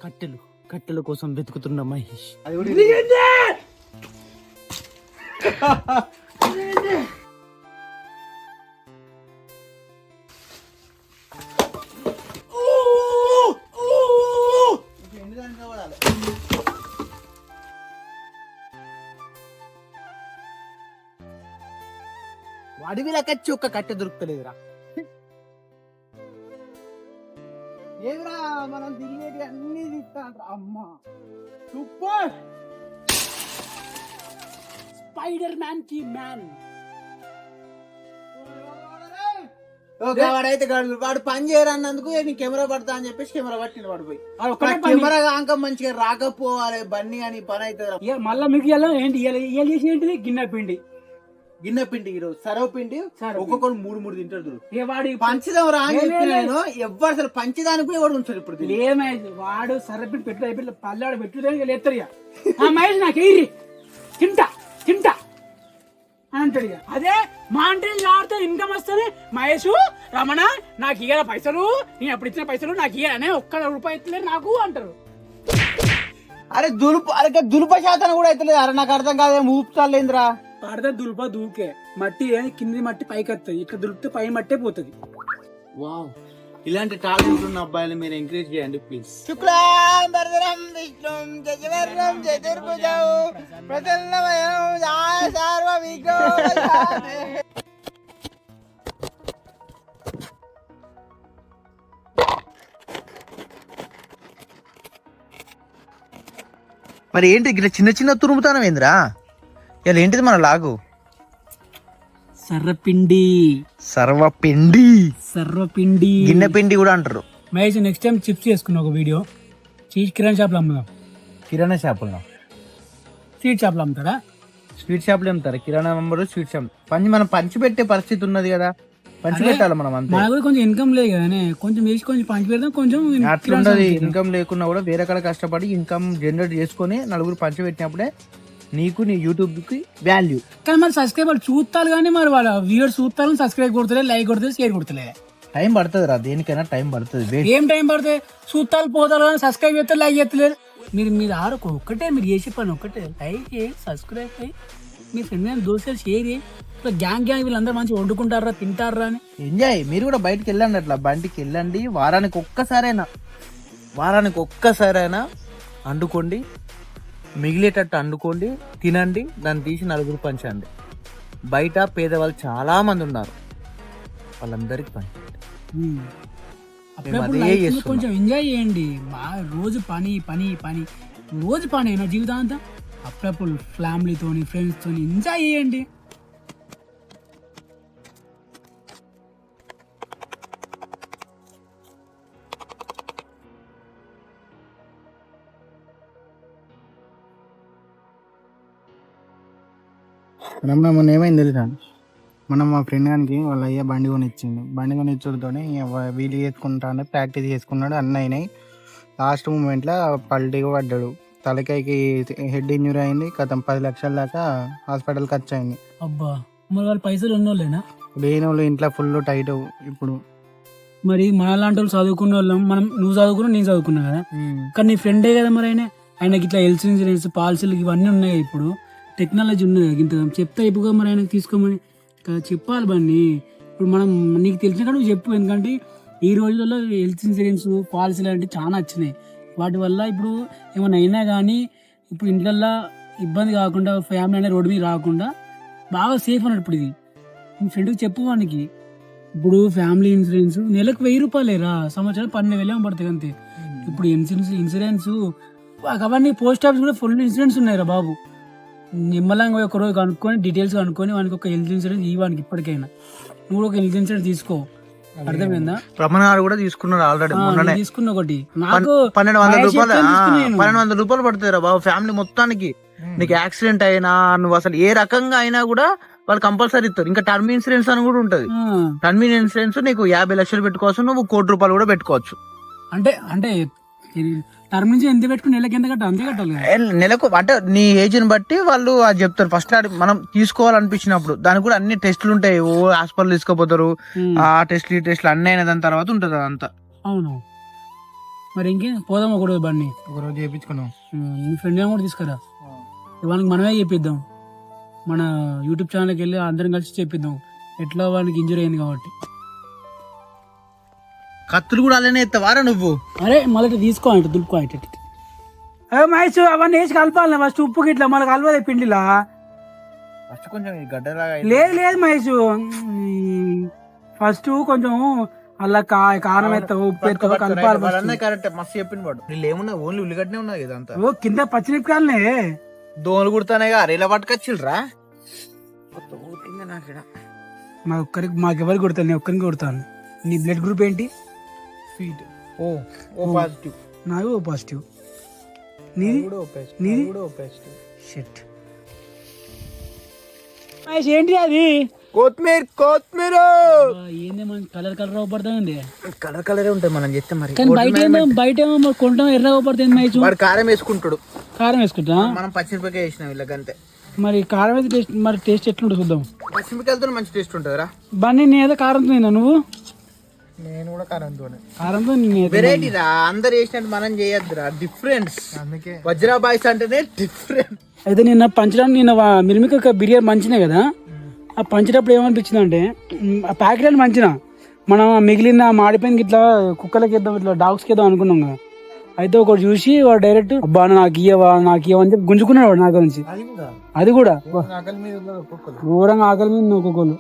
కట్టెల కోసం వెతుకుతున్న మహేష్. అడవిలకొచ్చి ఒక్క కట్టె దొరుకుతలేదురా. ఏదిరా మనం తిరిగేది అన్ని తీస్తాంట్రా. అమ్మా సూపర్ స్పైడర్ మ్యాన్ కి మ్యాన్. వాడైతే వాడు పని చేయరన్నందుకు నీ కెమెరా పడతా అని చెప్పేసి కెమెరా పట్టిన వాడు పోయి కెమెరా కాక మంచిగా రాకపోవాలి బన్నీ అని పని అవుతుంది. మళ్ళీ మీకు ఏంటి చేసి ఏంటిది గిన్నె పిండి ఈరోజు సరవ పిండి ఒక్కొక్కరు 3 తింటారు. పంచదాం రా అని చెప్పి నేను ఎవ్వరు అసలు పంచదానికి కూడా ఎవరు ఉంచారు. ఇప్పుడు ఏమైంది వాడు సరపిండి పెట్టు పల్లెవాడు పెట్టు లేస్తారు మహేష్ నాకు తింటా అంటాడు. అదే మా అంటే ఆడితే ఇన్కమ్ వస్తుంది. మహేష్ రమణ నాకు ఇయ్యాల పైసలు, నేను అప్పుడు ఇచ్చిన పైసలు నాకు ఇయ్యాలనే ₹1 ఇస్తలేదు నాకు అంటారు. అరే దులుప శాతం కూడా అవుతలేదు. అరే నాకు అర్థం కాదేం ఊపుతాలేంద్రా. పడితే దులుప దూకే మట్టి కింది మట్టి పైకి వస్తుంది, ఇట్లా దులిపితే పై మట్టే పోతుంది. వావ్, ఇలాంటి టాలెంట్ ఉన్న అబ్బాయిలు మీరు ఎంకరేజ్ చేయండి ప్లీజ్. మరి ఏంటి ఇట్లా చిన్న తురుముతానం ఏంద్రా? ఇలా ఏంటిది మన లాగు? సర్వపిండి గిన్నె పిండి కూడా అంటారు. మహేష్ నెక్స్ట్ టైం చిప్స్ చేసుకున్నా ఒక వీడియో కిరాణా షాప్ లో అమ్ముదాం. కిరాణా షాపులో స్వీట్ షాప్ లో అమ్ముతారా? స్వీట్ షాప్ లో అమ్ముతారా? కిరాణా మెంబర్ స్వీట్ షాప్ మనం పంచి పెట్టే పరిస్థితి ఉన్నది కదా, పంచి పెట్టాలి మనం. అంతే, మనకు కొంచెం ఇన్కమ్ లేదు కదా, కొంచెం వేసి కొంచెం పంచి పెడదాం. కొంచెం అట్లుంటది. ఇన్కమ్ లేకున్నా కూడా వేరే కాడ కష్టపడి ఇన్కమ్ జనరేట్ చేసుకుని నలుగురు పంచి పెట్టినప్పుడే నీకు నీ యూట్యూబ్ కి వాల్యూ. కానీ మరి సబ్స్క్రైబర్ చూస్తారు కానీ మరి వాళ్ళ వ్యూవర్స్ చూస్తారు, సబ్స్క్రైబ్ కొడతలే, లైక్ కొడతలే, షేర్ కొడతలే. టైం పడుతుంది రా, దేనికైనా టైం పడుతుంది. ఏం టైం పడుతుంది? చూస్తారు పోతారు కానీ సబ్స్క్రైబ్ చేస్తారు, లైక్ చేస్తలేరు. మీరు ఆరు ఒక్కటే, మీరు చేసే పని ఒక్కటే, లైక్ చేయి, సబ్స్క్రైబ్ చేయి, మీ ఫ్రెండ్ దోస్తులు షేర్ చేయి. గ్యాంగ్ వీళ్ళందరూ మంచిగా వండుకుంటారా, తింటారా అని ఎంజాయ్. మీరు కూడా బయటకు వెళ్ళండి, అట్లా బండికి వెళ్ళండి. వారానికి ఒక్కసారైనా వండుకోండి, మిగిలేటట్టు వండుకోండి, తినండి, దాన్ని తీసి నలుగురు పంచండి. బయట పేదవాళ్ళు చాలా మంది ఉన్నారు, వాళ్ళందరికి పంచండి. కొంచెం ఎంజాయ్ చేయండి. రోజు పని రోజు పని అయినా జీవితాంతం. అప్పుడప్పుడు ఫ్యామిలీతోని ఫ్రెండ్స్ తోని ఎంజాయ్ చేయండి. మొన్న ఏమైంది తెలుసా? మనం మా ఫ్రెండ్ గానికి వాళ్ళ అయ్యా బండి కొనిచ్చిండు. బండి కొనిచ్చుడుతోనే వీలు చేసుకుంటా అంటే ప్రాక్టీస్ చేసుకున్నాడు, అన్నీ అయినాయి. లాస్ట్ మూమెంట్లో పల్టీగా పడ్డాడు, తలకాయకి హెడ్ ఇంజూరీ అయింది. 10 లక్షల దాకా హాస్పిటల్ ఖర్చు అయింది. అబ్బా, మరి వాళ్ళు పైసలు ఉన్నోళ్ళేనా? లేని వాళ్ళు ఇంట్లో ఫుల్ టైట్. ఇప్పుడు మరి మన లాంటి వాళ్ళు చదువుకున్న వాళ్ళం, నువ్వు చదువుకున్నా, నేను చదువుకున్నా కదా, కానీ నీ ఫ్రెండే కదా మరి ఆయనకి ఇట్లా హెల్త్ ఇన్సూరెన్స్ పాలసీలు ఇవన్నీ ఉన్నాయి. ఇప్పుడు టెక్నాలజీ ఉన్నది, ఇంత చెప్తే అయిపోగా మరి ఆయనకు తీసుకోమని చెప్పాలి బండి. ఇప్పుడు మనం నీకు తెలిసిన కానీ నువ్వు చెప్పు, ఎందుకంటే ఈ రోజుల్లో హెల్త్ ఇన్సూరెన్స్ పాలసీలు అంటే చాలా వచ్చినాయి. వాటి వల్ల ఇప్పుడు ఏమైనా అయినా కానీ ఇప్పుడు ఇంట్లల్లో ఇబ్బంది కాకుండా, ఫ్యామిలీ అనేది రోడ్డు మీద రాకుండా బాగా సేఫ్ అన్నట్టు. ఇప్పుడు ఇది మీ ఫ్రెండ్కి చెప్పు వానికి. ఇప్పుడు ఫ్యామిలీ ఇన్సూరెన్స్ నెలకు ₹1000 సంవత్సరం 12,000 పడుతుంది అంతే. ఇప్పుడు ఇన్సూరెన్స్ అవన్నీ పోస్ట్ ఆఫీస్ కూడా ఫుల్ ఇన్సూరెన్స్ ఉన్నాయి రా బాబు. నిమ్మలంగా ఒక రోజు కనుక్కొని డీటెయిల్స్ కనుక్కొని వానికి ఒక హెల్త్ ఇన్సూరెన్స్ ఇవ్వడానికి ఇప్పటికైనా నువ్వు ఒక హెల్త్ ఇన్సూరెన్స్ తీసుకో. అర్థమైందా? రమణ గారు కూడా తీసుకున్నారు ఆల్రెడీ, తీసుకున్న ఒకటి. నాకు ₹1,200 పడుతుంది రా బాబు ఫ్యామిలీ మొత్తానికి. నీకు యాక్సిడెంట్ అయినా, నువ్వు అసలు ఏ రకంగా అయినా కూడా వాళ్ళు కంపల్సరీ ఇస్తారు. ఇంకా టర్మ్ ఇన్సూరెన్స్ అని కూడా ఉంటది. టర్మ్ ఇన్సూరెన్స్ నీకు 50 లక్షలు పెట్టుకోవచ్చు, నువ్వు ₹1,00,00,000 కూడా పెట్టుకోవచ్చు. అంటే టర్మ్ నుంచి ఎంత పెట్టుకుని నెలకి ఎంత కట్టాలి? అంతే కట్టాలి నెలకు. అంటే నీ ఏజ్ ని బట్టి వాళ్ళు అది చెప్తారు. ఫస్ట్ మనం తీసుకోవాలనిపించినప్పుడు దానికి కూడా అన్ని టెస్టులు ఉంటాయి. ఓ హాస్పిటల్ తీసుకోపోతారు, ఆ టెస్ట్లు ఈ టెస్ట్లు అన్ని అయిన దాని తర్వాత ఉంటది అదంతా. అవును. మరి ఇంకే పోదాం ఒకరోజు బండి. ఒకరోజు చేయించుకున్నాం. నీ ఫ్రెండ్ కూడా తీసుకురా, వాళ్ళకి మనమే చెప్పిద్దాం. మన యూట్యూబ్ ఛానల్కి వెళ్ళి అందరం కలిసి చెప్పిద్దాం ఎట్లా వాళ్ళకి ఇంజరీ అయింది కాబట్టి. కత్తులు కూడా అలానే ఎత్తవారా నువ్వు? అరే మళ్ళీ తీసుకో అంటే దులుపుకో అంటే మహేష్ అవన్నీ వేసి కలపాలి ఫస్ట్, ఉప్పు గిట్లా మళ్ళీ కలవాలి పిండిలా. ఫస్ట్ కొంచెం గడ్డలాగా లేదు మహేష్, ఫస్ట్ కొంచెం అలా కారం ఎత్తావు ఉప్పు ఎత్తావు కలపాలి. కరెక్ట్ మస్తు చెప్పింది వాడు. నీళ్ళు ఏమున్నా ఓన్లీ ఉల్లిగడ్డనే ఉన్నది కదా అంతా. ఓ కింద పచ్చిమిరపకాయలనే దోమలు కుడతానే ఇలా పట్టుకొచ్చిల్రా. మా ఒక్కరికి మాకెవరికి కొడతాను, నేను ఒక్కరికి కొడతాను. నీ బ్లడ్ గ్రూప్ ఏంటి? స్వీట్. O positive. నాకు ఓ పాజిటివ్. నీది? నీది? షిట్. మహేష్ ఏంటి అది? కొత్తిమీర ఏంది మన కలర్ కలర్ అవపడుతుంది. కలరే ఉంటాయి మనం చెప్తే మరి. కానీ బయట ఏమో కొంటాం ఎర్ర అవపడుతుంది మహేష్. వాడు కారం వేసుకుంటాడు, కారం వేసుకుంటా. మనం పచ్చిమిరపకాయ వేసినాం వీళ్ళకంతే. మరి కారం అయితే టేస్ట్, మరి టేస్ట్ ఎట్లుంటుంది చూద్దాం. పచ్చిమిరపకాయలతో మంచి టేస్ట్ ఉంటుందిరా. బండి నేనేదో కారంతో తిన్నా, నువ్వు? నేను కూడా కారంతో. కారంతో వెరైటీ రా, అందరు వేసినట్టు మనం చేయొద్దురా, డిఫరెన్స్. అందుకే వజ్రా బాయ్స్ అంటేనే డిఫరెంట్. అయితే నిన్న పంచడానికి నిన్న మిరిమిక బిర్యానీ మంచినే కదా, ఆ పంచేటప్పుడు ఏమనిపించింది అంటే ఆ ప్యాకెట్ అని మంచిన మనం మిగిలిన మాడిపోయింది ఇట్లా కుక్కలకి ఇద్దాం, ఇట్లా డాగ్స్కి ఇద్దాం అనుకున్నాం కదా. అయితే ఒకటి చూసి వాడు డైరెక్ట్ అబ్బా నాకు ఇయ్యవా అని చెప్పి గుంజుకున్నాడు వాడు నాకు నుంచి. అది కూడా ఘోరంగా ఆకలి మీద ఒక్కొక్కరు.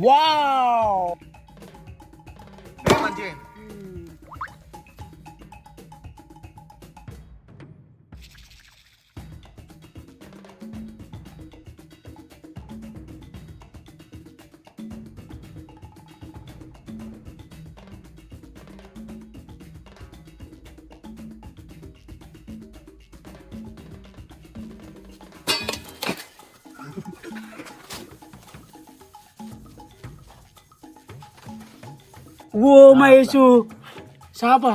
వావ్ మంచిగా ఓ మహేష్ చేప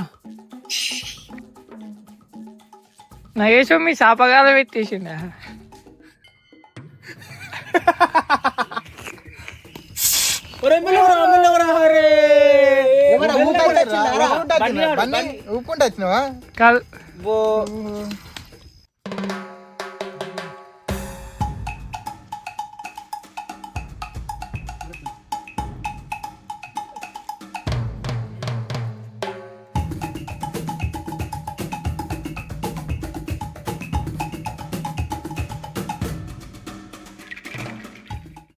నగేశ్ మీ శాపగాలం పెట్టేసిండ. ఊపుకుంటా వచ్చినావా? కాదు